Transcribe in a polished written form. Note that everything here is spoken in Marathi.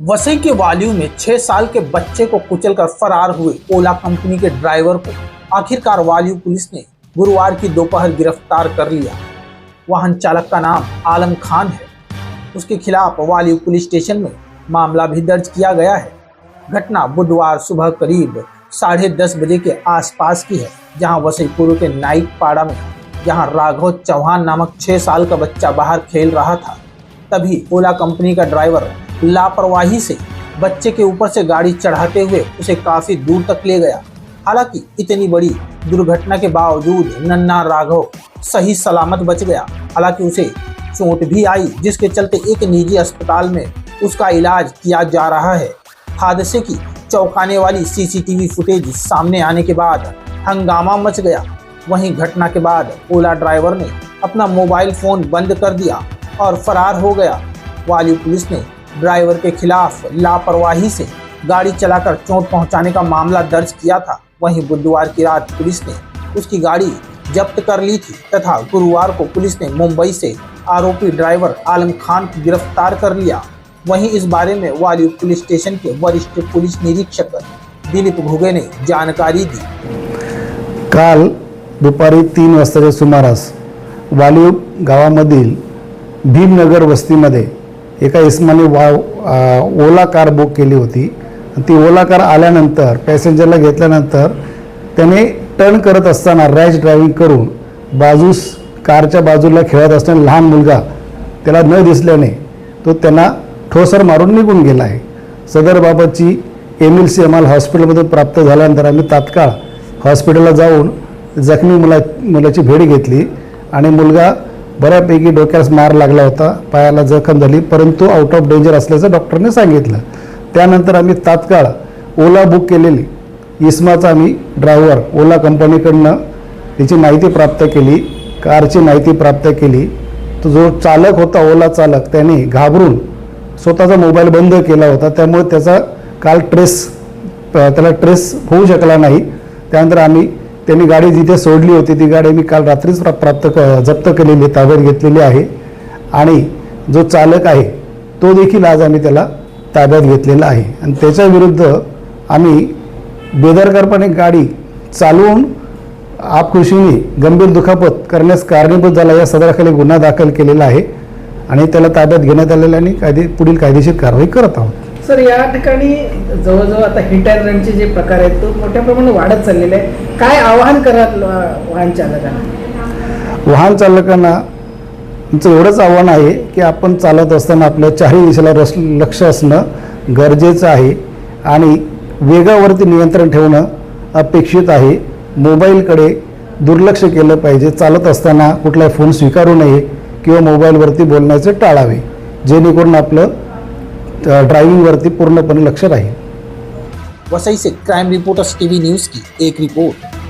वसई के वालियों में 6 साल के बच्चे को कुचलकर फरार हुए ओला कंपनी के ड्राइवर को आखिरकार वालियों पुलिस ने गुरुवार की दोपहर गिरफ्तार कर लिया। वाहन चालक का नाम आलम खान है। उसके खिलाफ वालियों पुलिस स्टेशन में मामला भी दर्ज किया गया है। घटना बुधवार सुबह करीब 10:30 बजे के आसपास की है, जहां वसई पूर्व के नाइक पाड़ा में जहां राघव चौहान नामक 6 साल का बच्चा बाहर खेल रहा था, तभी ओला कंपनी का ड्राइवर लापरवाही से बच्चे के ऊपर से गाड़ी चढ़ाते हुए उसे काफी दूर तक ले गया। हालांकि इतनी बड़ी दुर्घटना के बावजूद नन्हा राघव सही सलामत बच गया। हालांकि उसे चोट भी आई, जिसके चलते एक निजी अस्पताल में उसका इलाज किया जा रहा है। हादसे की चौंकाने वाली सीसीटीवी फुटेज सामने आने के बाद हंगामा मच गया। वहीं घटना के बाद ओला ड्राइवर ने अपना मोबाइल फोन बंद कर दिया और फरार हो गया। वालियों पुलिस ने ड्राइवर के खिलाफ लापरवाही से गाड़ी चलाकर चोट पहुंचाने का मामला दर्ज किया था। वहीं बुधवार की रात पुलिस ने उसकी गाड़ी जब्त कर ली थी तथा गुरुवार को पुलिस ने मुंबई से आरोपी ड्राइवर आलम खान को गिरफ्तार कर लिया। वहीं इस बारे में वालियों पुलिस स्टेशन के वरिष्ठ पुलिस निरीक्षक दिलीप घुगे ने जानकारी दी। काल दुपारी 3 वाजताच्या सुमारास वालिव गावामधील भीमनगर वस्तीमध्ये एका इसमाने ओला कार बुक केली होती। ती ओला कार आल्यानंतर पॅसेंजरला घेतल्यानंतर त्याने टर्न करत असताना रॅश ड्रायव्हिंग करून कारच्या बाजूला खेळत असताना लहान मुलगा त्याला न दिसल्याने तो त्यांना ठोसर मारून निघून गेला आहे। सदर बाबतची MLC आम्हाला हॉस्पिटलमधून प्राप्त झाल्यानंतर आम्ही तात्काळ हॉस्पिटलला जाऊन जखमी मुलाची भेट घेतली आणि मुलगा बऱ्यापैकी डोक्यास मार लागला होता, पायाला जखम झाली, परंतु आउट ऑफ डेंजर असल्याचं डॉक्टरने सांगितलं। त्यानंतर आम्ही तात्काळ ओला बुक केलेली इसमाचा आम्ही ड्रायव्हर ओला कंपनीकडनं त्याची माहिती प्राप्त केली, कारची माहिती प्राप्त केली। तो जो चालक होता ओला चालक त्याने घाबरून स्वतःचा मोबाईल बंद केला होता, त्यामुळे त्याचा काल त्याला ट्रेस होऊ शकला नाही। त्यानंतर त्यांनी गाडी जिथे सोडली होती ती गाडी मी काल रात्रीच जप्त केलेली, ताब्यात घेतलेली आहे आणि जो चालक आहे तो देखील आज आम्ही त्याला ताब्यात घेतलेला आहे आणि त्याच्या विरुद्ध आम्ही बेदरकारपणे गाडी चालवून आपखुशीने गंभीर दुखापत करण्यास कारणीभूत झाला या सदराखाली गुन्हा दाखल केलेला आहे आणि त्याला ताब्यात घेण्यात आलेला आणि पुढील कायदेशीर कारवाई करत आहोत। सर, या ठिकाणी जवळजवळ आता हिट अँड रनचे जे प्रकार आहेत तो मोठ्या प्रमाणात वाढत चाललेले आहे। काय आवाहन कराल वाहन चालकांना तुमचं एवढंच आव्हान आहे की आपण चालत असताना आपल्या चारही दिशेला लक्ष असणं गरजेचं आहे आणि वेगावरती नियंत्रण ठेवणं अपेक्षित आहे। मोबाईलकडे दुर्लक्ष केलं पाहिजे। चालत असताना कुठलाही फोन स्वीकारू नये किंवा मोबाईलवरती बोलण्याचे टाळावे, जेणेकरून आपलं ड्राइविंगवरती पूर्णपणे लक्ष राहील। वसई से क्राइम रिपोर्टर्स TV न्यूज़ की एक रिपोर्ट।